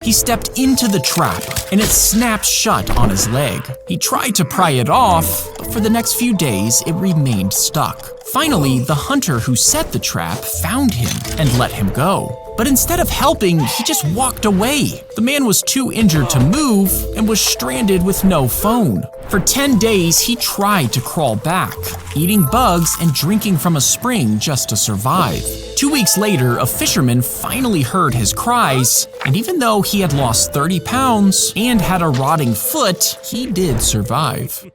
He stepped into the trap, and it snapped shut on his leg. He tried to pry it off, but for the next few days, it remained stuck. Finally, the hunter who set the trap found him and let him go. But instead of helping, he just walked away. The man was too injured to move and was stranded with no phone. For 10 days, he tried to crawl back, eating bugs and drinking from a spring just to survive. 2 weeks later, a fisherman finally heard his cries, and even though he had lost 30 pounds and had a rotting foot, he did survive.